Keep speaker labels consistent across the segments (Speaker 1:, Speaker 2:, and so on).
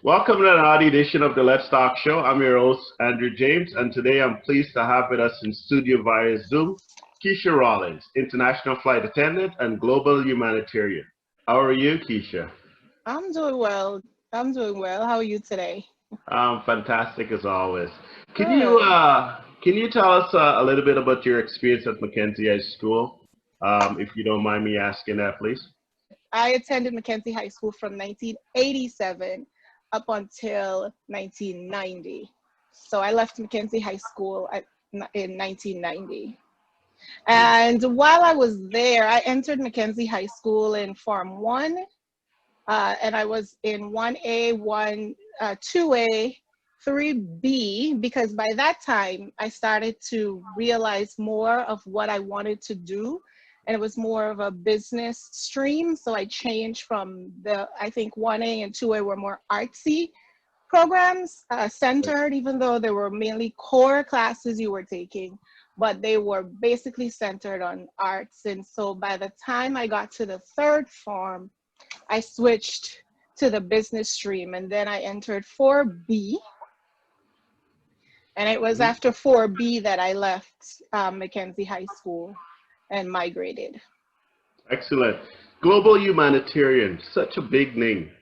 Speaker 1: Welcome to another edition of the Let's Talk Show. I'm your host, Andrew James, and today I'm pleased to have with us in studio via Zoom, Keisha Rawlins, International Flight Attendant and Global Humanitarian. How are you, Keisha?
Speaker 2: I'm doing well. I'm doing well. How are you today?
Speaker 1: Fantastic as always. Can you
Speaker 2: Good.
Speaker 1: can you tell us a little bit about your experience at Mackenzie High School, if you don't mind me asking that, please?
Speaker 2: I attended Mackenzie High School from 1987 up until 1990. So I left Mackenzie High School in 1990. And while I was there, I entered Mackenzie High School in Form 1, and I was in 1A, 2A, 3B, because by that time I started to realize more of what I wanted to do, and it was more of a business stream. So I changed from I think 1A and 2A were more artsy programs, centered, even though they were mainly core classes you were taking, but they were basically centered on arts. And so by the time I got to the third form, I switched to the business stream, and then I entered 4B. And it was
Speaker 1: Mhm.
Speaker 2: after 4B that I left Mackenzie High School and migrated.
Speaker 1: Excellent. Global Humanitarian, such a big name.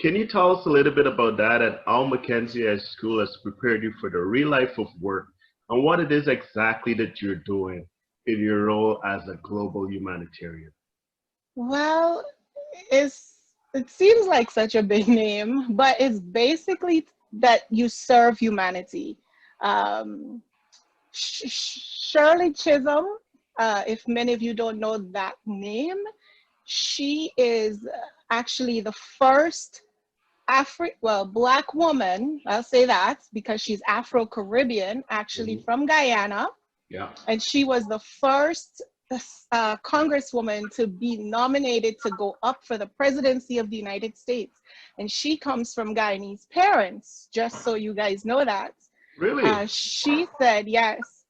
Speaker 1: Can you tell us a little bit about that and how Mackenzie High School has prepared you for the real life of work and what it is exactly that you're doing in your role as a global humanitarian?
Speaker 2: Well, it seems like such a big name, but it's basically that you serve humanity. Um, Shirley Chisholm, if many of you don't know that name, she is actually the first Black woman, I'll say that because she's Afro-Caribbean, actually
Speaker 1: Mhm.
Speaker 2: from Guyana,
Speaker 1: Yeah.
Speaker 2: and she was the first congresswoman to be nominated to go up for the presidency of the United States. And she comes from Guyanese parents, just so you guys know that.
Speaker 1: Really?
Speaker 2: She said, yes,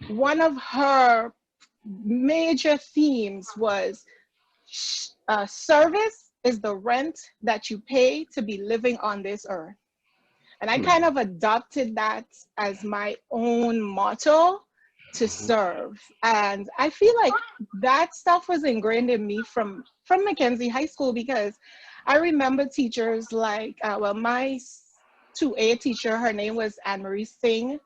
Speaker 2: one of her major themes was service is the rent that you pay to be living on this earth. And I kind
Speaker 1: Hmm.
Speaker 2: of adopted that as my own motto, to
Speaker 1: Mhm.
Speaker 2: serve. And I feel like that stuff was ingrained in me from Mackenzie High School, because I remember teachers like, my 2A teacher, her name was Anne Marie Singh,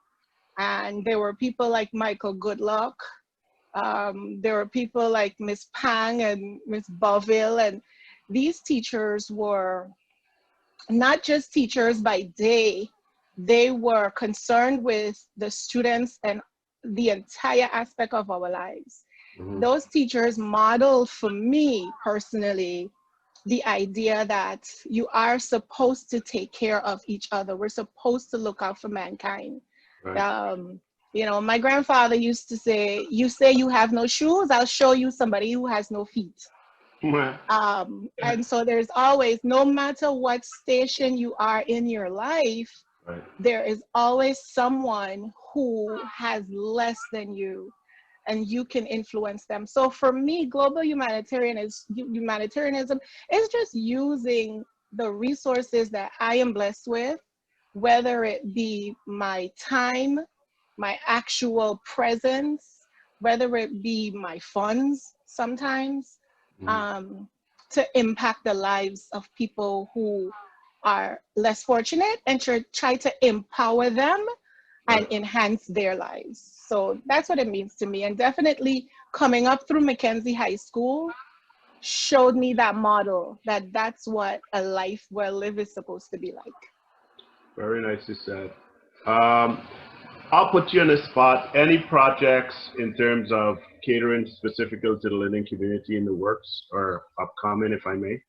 Speaker 2: and there were people like Michael Goodluck. There were people like Miss Pang and Miss Boville, and these teachers were not just teachers by day, they were concerned with the students and the entire aspect of our lives.
Speaker 1: Mhm.
Speaker 2: Those teachers modeled for me personally the idea that you are supposed to take care of each other. We're supposed to look out for mankind.
Speaker 1: Right.
Speaker 2: Um, my grandfather used to say, you say you have no shoes, I'll show you somebody who has no feet.
Speaker 1: Right.
Speaker 2: And so there's always, no matter what station you are in your life,
Speaker 1: Right.
Speaker 2: there is always someone who has less than you, and you can influence them. So for me, global humanitarianism is just using the resources that I am blessed with, whether it be my time, my actual presence, whether it be my funds sometimes,
Speaker 1: Mhm.
Speaker 2: um, to impact the lives of people who are less fortunate, and try to empower them and
Speaker 1: Right.
Speaker 2: enhance their lives. So that's what it means to me. And definitely coming up through Mackenzie High School showed me that model, that that's what a life well lived is supposed to be like.
Speaker 1: Very nicely said. Um, I'll put you on the spot. Any projects in terms of catering specifically to the Linden community in the works or upcoming, if I may?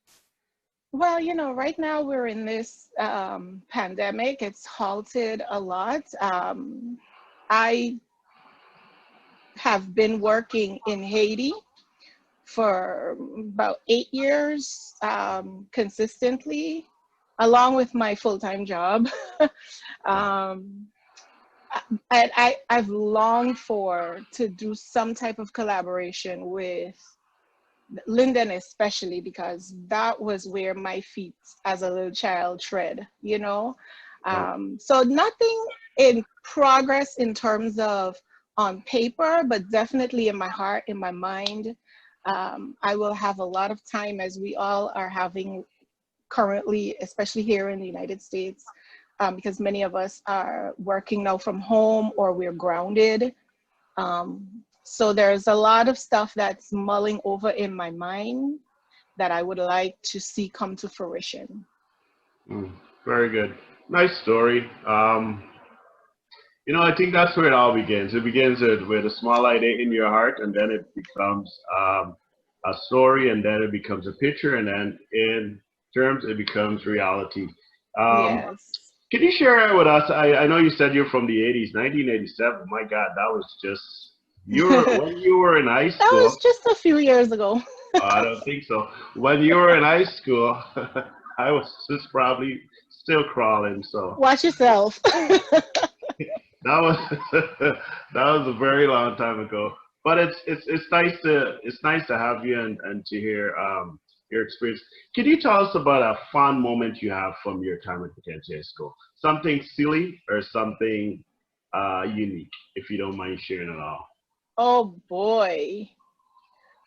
Speaker 2: Well, right now we're in this pandemic. It's halted a lot. I have been working in Haiti for about 8 years, consistently, along with my full-time job. um, and I've longed to do some type of collaboration with Linden especially, because that was where my feet as a little child tread, you know. So nothing in progress in terms of on paper, but definitely in my heart, in my mind. I will have a lot of time, as we all are having currently, especially here in the United States, because many of us are working now from home or we're grounded. So there's a lot of stuff that's mulling over in my mind that I would like to see come to fruition.
Speaker 1: Very good. Nice story. I think that's where it all begins. It begins with a small idea in your heart, and then it becomes a story, and then it becomes a picture, and then in terms, it becomes reality. Um,
Speaker 2: Yes.
Speaker 1: can you share with us? I know you said you're from the 80s, 1987. My God, that was just
Speaker 2: That
Speaker 1: when you were in high
Speaker 2: was
Speaker 1: school.
Speaker 2: just a few years ago.
Speaker 1: I don't think so. When you were in high school, I was just probably still crawling. So
Speaker 2: Watch yourself.
Speaker 1: that was that was a very long time ago. But it's nice to have you and to hear your experience. Can you tell us about a fun moment you have from your time at Mackenzie High School? Something silly or something unique, if you don't mind sharing it all.
Speaker 2: Oh boy.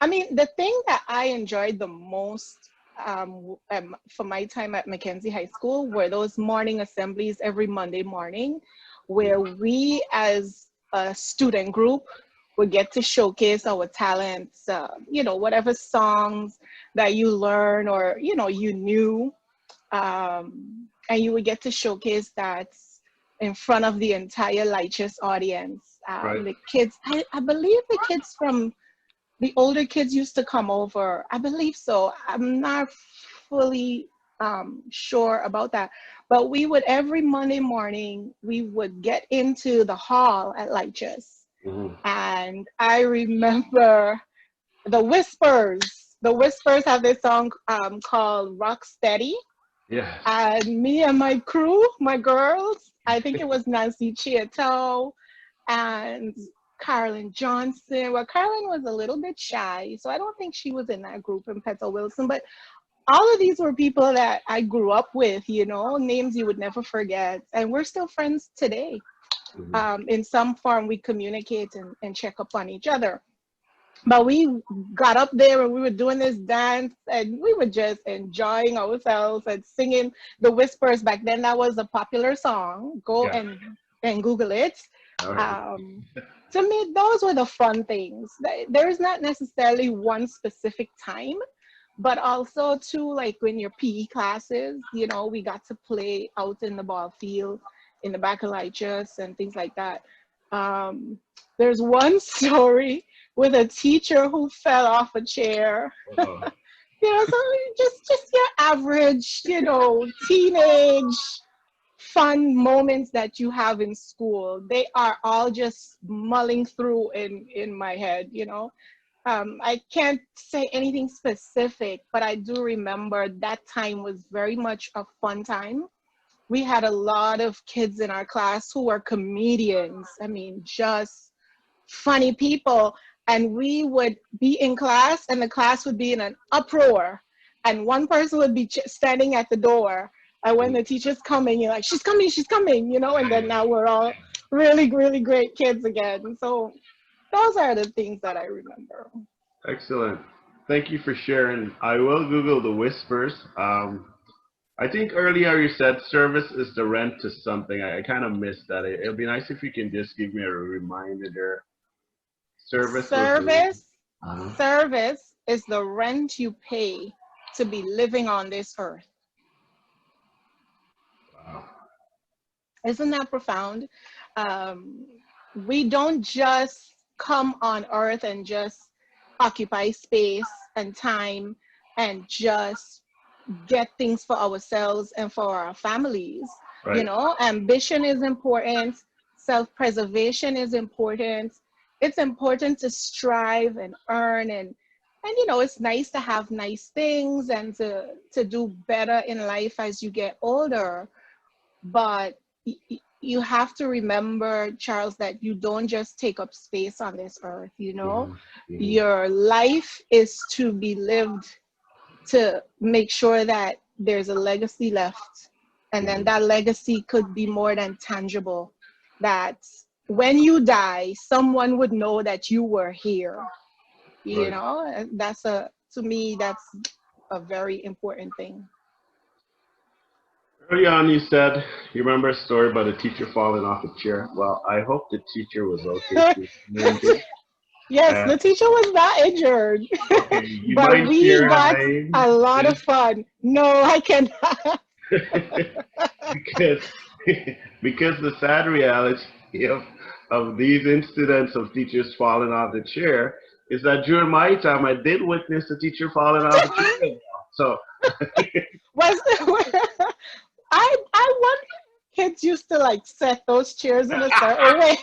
Speaker 2: I mean, the thing that I enjoyed the most for my time at Mackenzie High School were those morning assemblies every Monday morning, where we as a student group would get to showcase our talents, whatever songs that you learn or, you knew, and you would get to showcase that in front of the entire Lightchess audience.
Speaker 1: Right.
Speaker 2: The kids, I believe the kids from the older kids used to come over. I believe so. I'm not fully sure about that. But we would, every Monday morning, we would get into the hall at Lightchess.
Speaker 1: Hmm.
Speaker 2: And I remember the Whispers. The Whispers have this song called Rock Steady.
Speaker 1: Yes.
Speaker 2: And me and my crew, my girls, I think it was Nancy Chiato and Carolyn Johnson. Well, Carolyn was a little bit shy, so I don't think she was in that group in Petal Wilson, but all of these were people that I grew up with, names you would never forget. And we're still friends today.
Speaker 1: Hmm.
Speaker 2: In some form, we communicate and check up on each other. But we got up there and we were doing this dance and we were just enjoying ourselves and singing the Whispers. Back then, that was a popular song. Go
Speaker 1: Yeah.
Speaker 2: and Google it.
Speaker 1: All right.
Speaker 2: Um, to me, those were the fun things. There's not necessarily one specific time, but also too, like when your PE classes, we got to play out in the ball field, in the back of Lightchess and things like that. Um, there's one story with a teacher who fell off a chair.
Speaker 1: Uh-oh.
Speaker 2: So just your average, teenage fun moments that you have in school. They are all just mulling through in my head. I can't say anything specific, but I do remember that time was very much a fun time. We had a lot of kids in our class who were comedians. I mean, just funny people. And we would be in class and the class would be in an uproar. And one person would be standing at the door. And when the teacher's coming, you're like, she's coming, and then now we're all really, really great kids again. So those are the things that I remember.
Speaker 1: Excellent. Thank you for sharing. I will Google the Whispers. I think earlier you said service is the rent to something. I kind of missed that. It'll be nice if you can just give me a reminder there. Service was the rent.
Speaker 2: Service,
Speaker 1: Uh-huh.
Speaker 2: service is the rent you pay to be living on this earth.
Speaker 1: Wow.
Speaker 2: Isn't that profound? Um, we don't just come on earth and just occupy space and time and just get things for ourselves and for our families.
Speaker 1: Right.
Speaker 2: Ambition is important, self-preservation is important. It's important to strive and earn and it's nice to have nice things and to do better in life as you get older. But you have to remember, Charles, that you don't just take up space on this earth, you know? Your life is to be lived to make sure that there's a legacy left. And then that legacy could be more than tangible. That when you die, someone would know that you were here. You know, and to me, that's a very important thing.
Speaker 1: Early on, you said you remember a story about a teacher falling off a chair. Well, I hope the teacher was okay. She was injured.
Speaker 2: Yes, the teacher was not injured,
Speaker 1: Okay, you
Speaker 2: but
Speaker 1: mind
Speaker 2: we
Speaker 1: sharing her
Speaker 2: got
Speaker 1: name?
Speaker 2: a lot of fun. No, I cannot.
Speaker 1: because because the sad reality of these incidents of teachers falling off the chair is that during my time I did witness a teacher falling off a chair as well. So
Speaker 2: Was I wonder if kids used to like set those chairs in a certain way.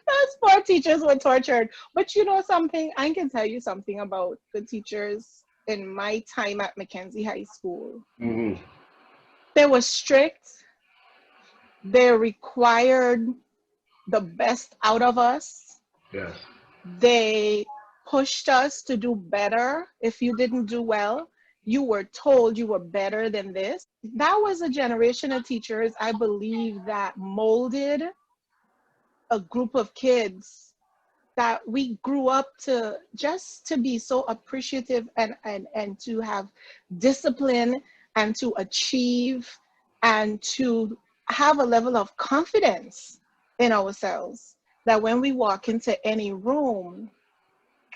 Speaker 2: Those poor teachers were tortured. But you know something? I can tell you something about the teachers in my time at Mackenzie High School. They were strict. They required the best out of us.
Speaker 1: yes,
Speaker 2: They pushed us to do better. If you didn't do well, you were told you were better than this. That was a generation of teachers, I believe, that molded a group of kids that we grew up to just to be so appreciative and to have discipline and to achieve and to have a level of confidence in ourselves that when we walk into any room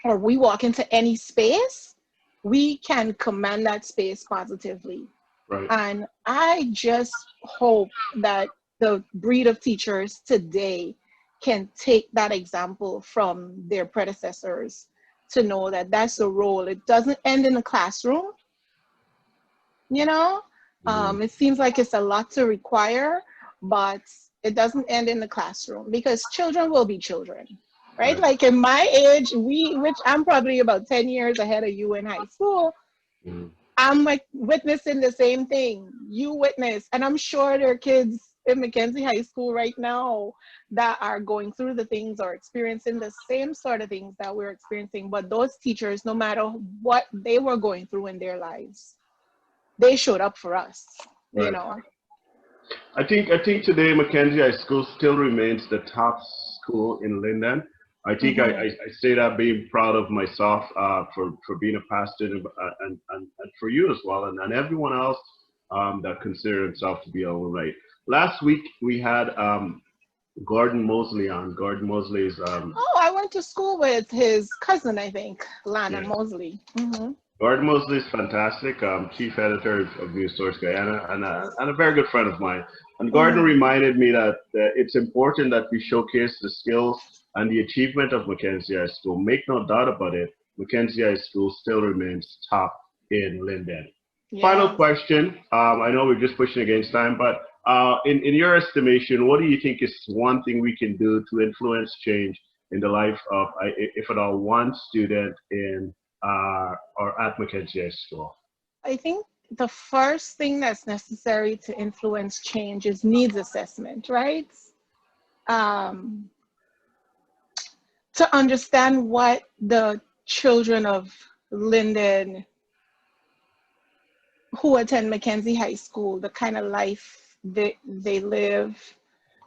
Speaker 2: or we walk into any space, we can command that space positively.
Speaker 1: right.
Speaker 2: And I just hope that the breed of teachers today can take that example from their predecessors to know that that's the role. It doesn't end in the classroom, you know? It seems like it's a lot to require, but it doesn't end in the classroom because children will be children, right? Like in my age, which I'm probably about 10 years ahead of you in high school, I'm like witnessing the same thing you witness. And I'm sure there are kids in Mackenzie High School right now that are going through the things or experiencing the same sort of things that we're experiencing. But those teachers, no matter what they were going through in their lives, they showed up for us, you know.
Speaker 1: I think today Mackenzie High School still remains the top school in Linden. I think I say that being proud of myself for being a past student and for you as well and everyone else that consider himself to be alumni. Last week we had Gordon Mosley on. Gordon Mosley is
Speaker 2: Oh, I went to school with his cousin, I think, Lana Mosley.
Speaker 1: Gordon Mosley is fantastic, chief editor of News Source Guyana, and a very good friend of mine. And Gordon reminded me that it's important that we showcase the skills and the achievement of Mackenzie High School. Make no doubt about it, Mackenzie High School still remains top in Linden. Yes. Final question. I know we're just pushing against time, but in your estimation, what do you think is one thing we can do to influence change in the life of, if at all, one student in or at Mackenzie High School?
Speaker 2: I think the first thing that's necessary to influence change is needs assessment, right? To understand what the children of Linden who attend Mackenzie High School, the kind of life they live.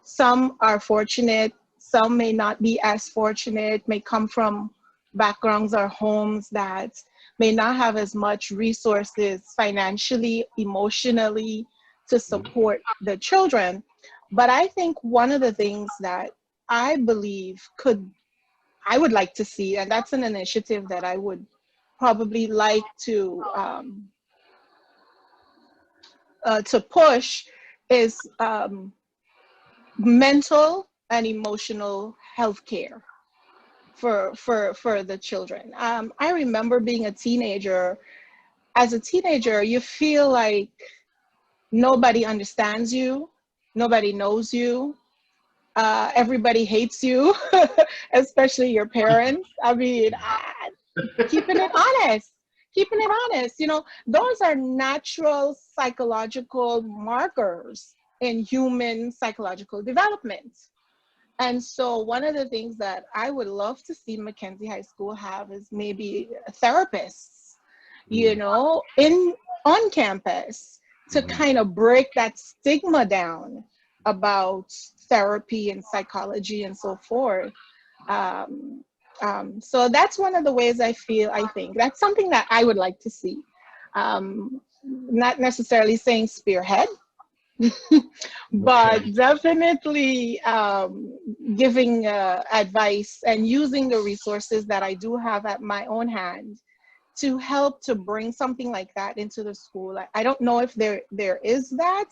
Speaker 2: Some are fortunate, some may not be as fortunate, may come from backgrounds or homes that may not have as much resources financially, emotionally to support the children. But I think one of the things that I believe I would like to see, and that's an initiative that I would probably like to push, is mental and emotional health care for the children. I remember being a teenager. As a teenager, you feel like nobody understands you, nobody knows you, everybody hates you, especially your parents. I mean, keeping it honest, you know, those are natural psychological markers in human psychological development. And so one of the things that I would love to see Mackenzie High School have is maybe therapists, you know, on campus to kind of break that stigma down about therapy and psychology and so forth. So that's one of the ways I think that's something that I would like to see. Not necessarily saying spearhead, but definitely giving advice and using the resources that I do have at my own hand to help to bring something like that into the school. I don't know if there is that.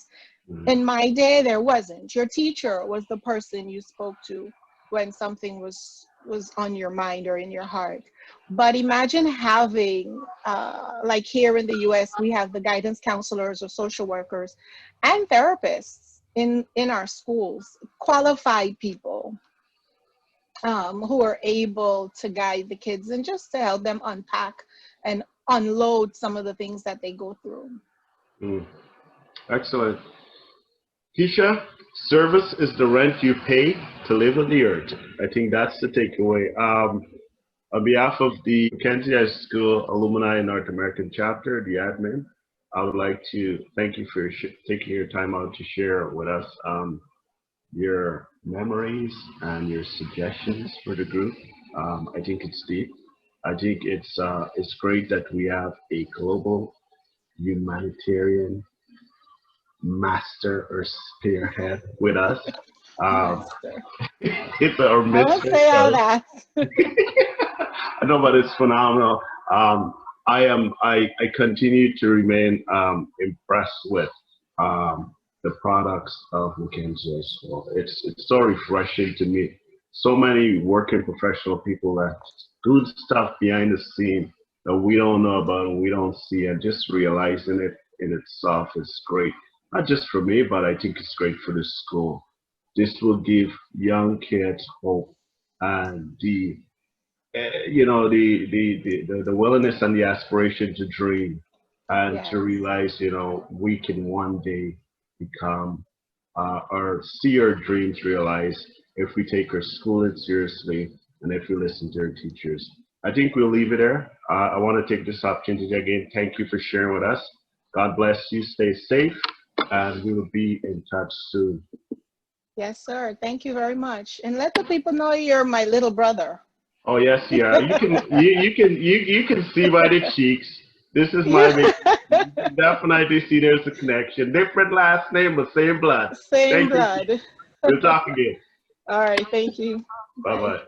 Speaker 2: In my day, there wasn't. Your teacher was the person you spoke to when something was on your mind or in your heart. But imagine having, like here in the US, we have the guidance counselors or social workers and therapists in our schools, qualified people who are able to guide the kids and just to help them unpack and unload some of the things that they go through.
Speaker 1: Excellent. Keisha, service is the rent you pay to live on the earth. I think that's the takeaway. On behalf of the Mackenzie High School Alumni North American Chapter, the admin, I would like to thank you for taking your time out to share with us your memories and your suggestions for the group. I think it's deep. I think it's great that we have a global humanitarian master or spearhead with us. It's our
Speaker 2: I won't say all that.
Speaker 1: I know, but it's phenomenal. I continue to remain impressed with the products of Mackenzie High School. It's so refreshing to meet so many working professional people that do stuff behind the scene that we don't know about and we don't see, and just realizing it in itself is great. Not just for me, but I think it's great for the school. This will give young kids hope and the willingness and the aspiration to dream and to realize, we can one day become or see our dreams realized if we take our schooling seriously and if we listen to our teachers. I think we'll leave it there. I want to take this opportunity again. Thank you for sharing with us. God bless you. Stay safe. And we will be in touch soon.
Speaker 2: Yes, sir. Thank you very much. And let the people know you're my little brother.
Speaker 1: Oh yes, yeah. You can see by the cheeks. This is my big. You can definitely see there's a connection. Different last name, but same blood.
Speaker 2: Same blood.
Speaker 1: We'll talk again.
Speaker 2: All right. Thank you.
Speaker 1: Bye bye.